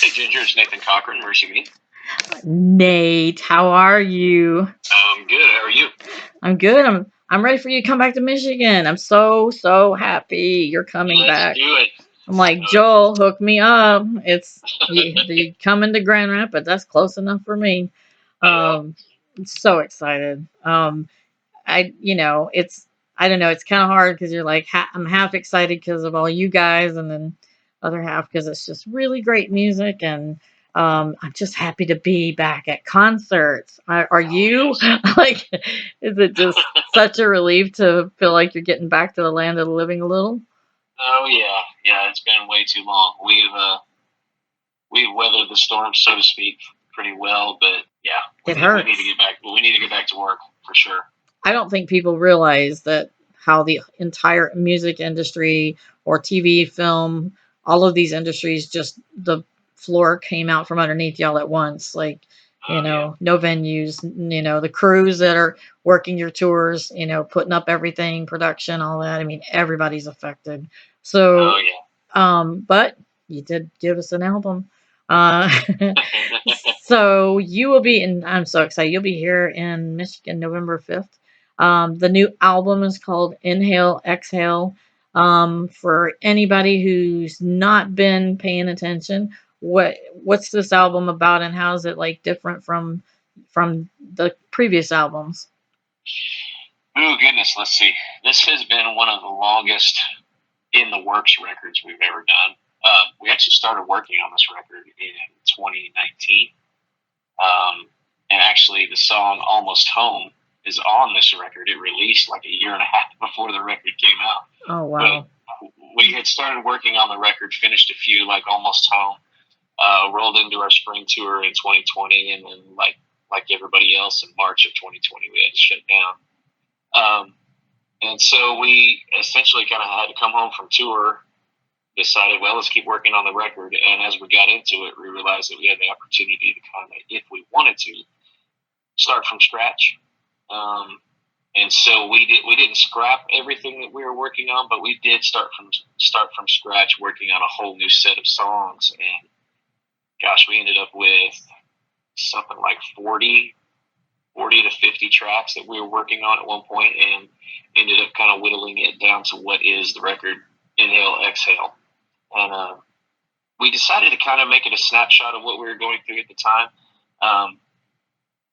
Hey, Ginger, it's Nathan Cochran, MercyMe. Nate, how are you? I'm good. How are you? I'm good. I'm ready for you to come back to Michigan. I'm so happy you're coming Let's back. do it. I'm like, Joel, hook me up. It's you coming to Grand Rapids. That's close enough for me. Yeah. So excited. It's I don't know. It's kind of hard because you're like, I'm half excited because of all you guys, and then other half because it's just really great music, and I'm just happy to be back at concerts. Are you like? Is it just such a relief to feel like you're getting back to the land of the living a little? Oh yeah, yeah. It's been way too long. We've weathered the storm, so to speak, pretty well. But yeah, It we need to hurts. get back. We need to get back to work for sure. I don't think people realize that how the entire music industry or TV, film, all of these industries just the floor came out from underneath y'all at once. Like, Oh yeah. no venues, the crews that are working your tours, putting up everything, production, all that. I mean, everybody's affected. Oh So, yeah. but you did give us an album. Uh, so you will be in, I'm so excited. You'll be here in Michigan November 5th. The new album is called Inhale, Exhale. For anybody who's not been paying attention, what's this album about and how is it like different from the previous albums? Oh goodness. Let's see. This has been one of the longest in the works records we've ever done. We actually started working on this record in 2019. And actually, the song "Almost Home" is on this record. It released like a year and a half before the record came out. Oh But wow. we had started working on the record, finished a few, like "Almost Home," rolled into our spring tour in 2020, and then like everybody else in March of 2020, we had to shut down. And so we essentially kind of had to come home from tour, decided, well, let's keep working on the record. And as we got into it, we realized that we had the opportunity to kind of, if we wanted to, start from scratch. Um, and so we didn't scrap everything that we were working on, but we did start from scratch, working on a whole new set of songs. And gosh, we ended up with something like 40 to 50 tracks that we were working on at one point, and ended up kind of whittling it down to what is the record Inhale, Exhale. And we decided to kind of make it a snapshot of what we were going through at the time,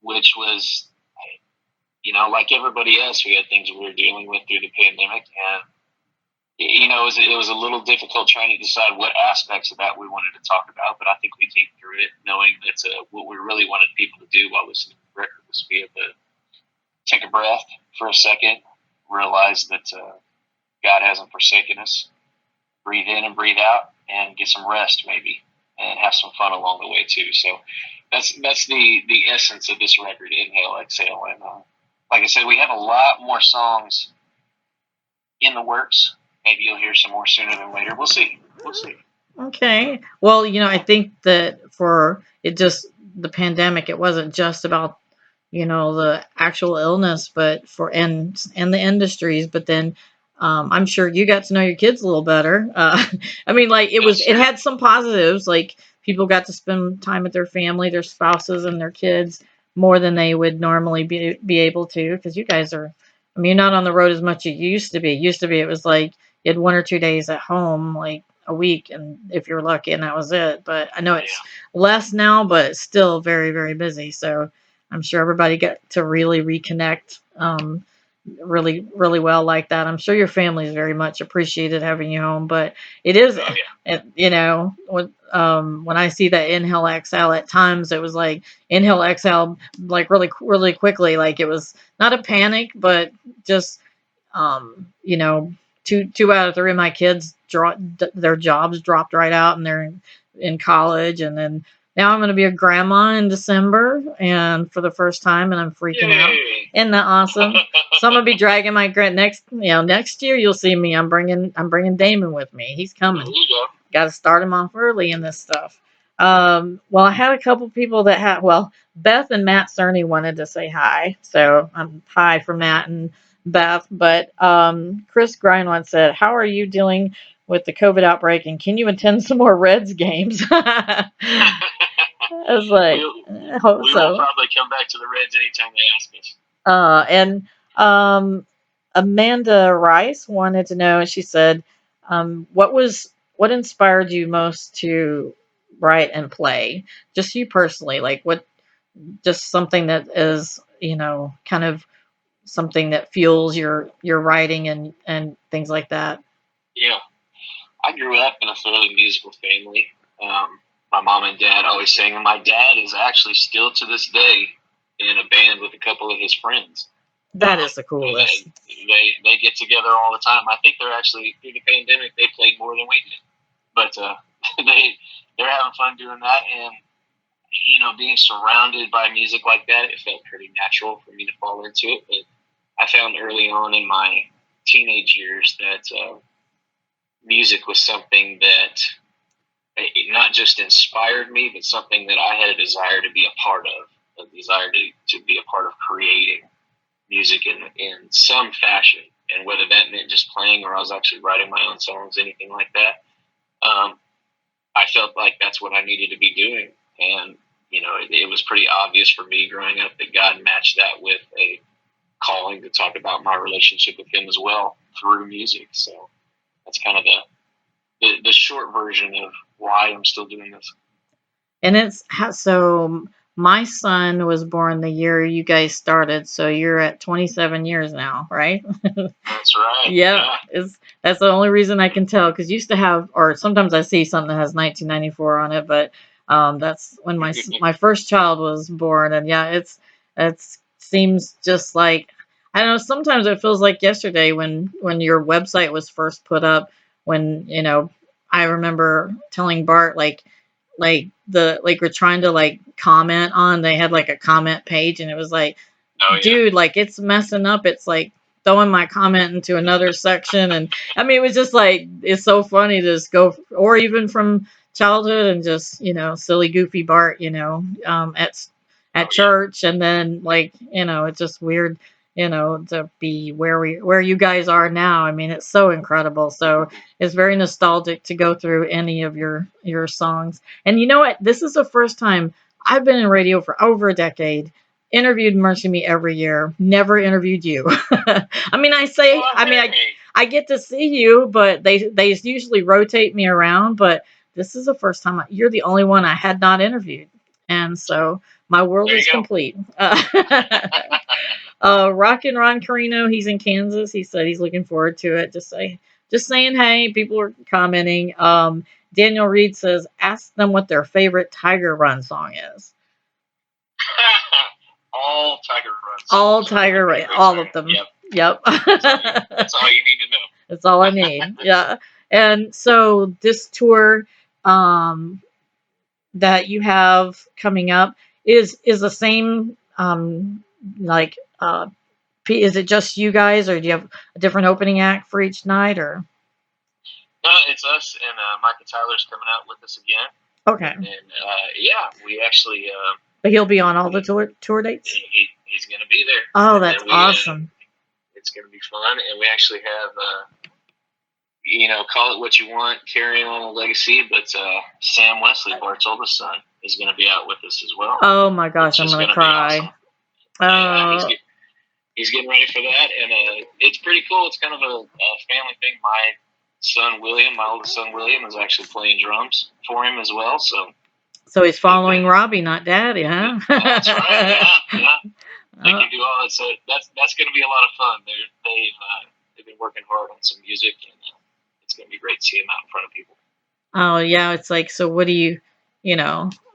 which was, like everybody else, we had things we were dealing with through the pandemic, and it was a little difficult trying to decide what aspects of that we wanted to talk about. But I think we came through it knowing that what we really wanted people to do while listening to the record was be able to take a breath for a second, realize that God hasn't forsaken us, breathe in and breathe out, and get some rest maybe, and have some fun along the way too. So that's the essence of this record, Inhale, Exhale. And like I said, we have a lot more songs in the works. Maybe you'll hear some more sooner than later. We'll see. We'll see. Okay. Well, I think that for it just the pandemic, it wasn't just about the actual illness, but and the industries. But then I'm sure you got to know your kids a little better. I mean, like it had some positives. Like people got to spend time with their family, their spouses, and their kids more than they would normally be able to. Because you guys are, I mean, you're not on the road as much as you used to be. Used to be, it was like you had 1 or 2 days at home, like a week, and if you're lucky, and that was it. But I know it's less now, but it's still very busy. So I'm sure everybody got to really reconnect really well like that. I'm sure your family's very much appreciated having you home, but it is, when I see that inhale exhale at times, it was like inhale exhale like really quickly, like it was not a panic, but just you know, two out of three of my kids their jobs dropped right out, and they're in college, and then now I'm going to be a grandma in December, and for the first time, and I'm freaking out. Isn't that awesome? So I'm gonna be dragging my next year. You'll see me. I'm bringing Damon with me. He's coming. There you go. Got to start him off early in this stuff. Well, I had a couple people that Beth and Matt Cerny wanted to say hi, so I'm hi from Matt and Beth. But Chris Grindwine said, "How are you dealing with the COVID outbreak, and can you attend some more Reds games? I was like, we'll I hope we will so. probably come back to the Reds anytime they ask us. And Amanda Rice wanted to know, and she said, what inspired you most to write and play? Just you personally, like what, just something that is, kind of something that fuels your writing and things like that. Yeah, I grew up in a fairly musical family. My mom and dad always sang, and my dad is actually still to this day in a band with a couple of his friends. That is the coolest. They get together all the time. I think they're actually through the pandemic they played more than we did, but they're having fun doing that. And being surrounded by music like that, it felt pretty natural for me to fall into it. But I found early on in my teenage years that music was something that it not just inspired me, but something that I had a desire to be a part of, a desire to be a part of creating music in some fashion. And whether that meant just playing or I was actually writing my own songs, anything like that, I felt like that's what I needed to be doing. And, it was pretty obvious for me growing up that God matched that with a calling to talk about my relationship with Him as well through music. So that's kind of the short version of why I'm still doing this. And so my son was born the year you guys started, so you're at 27 years now, right? That's right. Yeah, that's the only reason I can tell, because used to have, or sometimes I see something that has 1994 on it, but that's when my first child was born, and yeah, it seems just like, I don't know. Sometimes it feels like yesterday when your website was first put up. When I remember telling Bart, we're trying to comment on, they had like a comment page, and it was like, oh, yeah. Dude, like it's messing up. It's like throwing my comment into another section. And I mean, it was just like, it's so funny to just go, or even from childhood, and just, silly, goofy Bart, at church. And then it's just weird, to be where you guys are now. I mean, it's so incredible. So it's very nostalgic to go through any of your songs. And you know what? This is the first time I've been in radio for over a decade, interviewed MercyMe every year, never interviewed you. I mean, I get to see you, but they usually rotate me around. But this is the first time you're the only one I had not interviewed, and so my world is complete. Rockin' Ron Carino, he's in Kansas. He said he's looking forward to it. Just saying hey. People are commenting. Daniel Reed says, ask them what their favorite Tiger Run song is. All Tiger Runs. All Tiger Run. All of them. Yep. That's all you need to know. That's all I need. Yeah. And so this tour that you have coming up is the same, is it just you guys, or do you have a different opening act for each night, or? No, it's us, and Micah Tyler's coming out with us again. Okay. And yeah, we actually. But he'll be on all the tour dates? He's going to be there. Oh, that's awesome. It's going to be fun, and we actually have, call it what you want, carrying on a legacy, but Sam Wesley, Bart's oldest son, is going to be out with us as well. Oh my gosh, I'm going to cry. Awesome. Yeah, he's getting ready for that, and it's pretty cool. It's kind of a family thing. My oldest son William, is actually playing drums for him as well. So he's following Robbie, not Daddy, huh? That's right. Yeah. They can do all that. So that's going to be a lot of fun. They've been working hard on some music, and it's going to be great to see them out in front of people. Oh yeah, it's like, so what do you,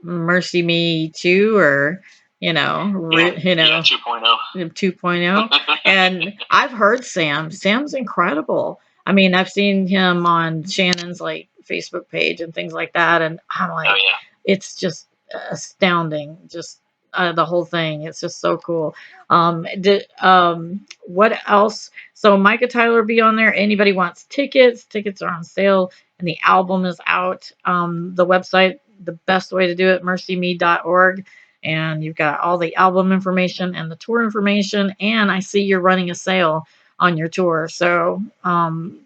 MercyMe 2, or 2.0. 2.0. And I've heard Sam's incredible. I mean, I've seen him on Shannon's Facebook page and things like that, and I'm like, it's just astounding. Just the whole thing. It's just so cool. What else? So Micah Tyler will be on there. Anybody wants tickets? Tickets are on sale, and the album is out. The website, the best way to do it, MercyMe.org. And you've got all the album information and the tour information. And I see you're running a sale on your tour. So, and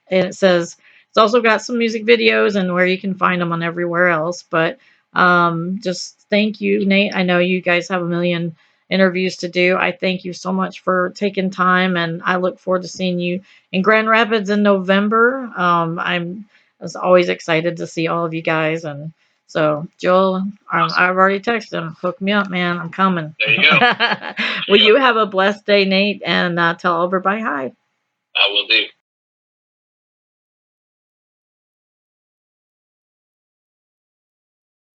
it says it's also got some music videos and where you can find them on everywhere else. But just thank you, Nate. I know you guys have a million interviews to do. I thank you so much for taking time, and I look forward to seeing you in Grand Rapids in November. I'm as always excited to see all of you guys. And so, Joel, Awesome. I've already texted him. Hook me up, man. I'm coming. There you go. There Well, you go. you have a blessed day, Nate, and tell everybody hi. I will do.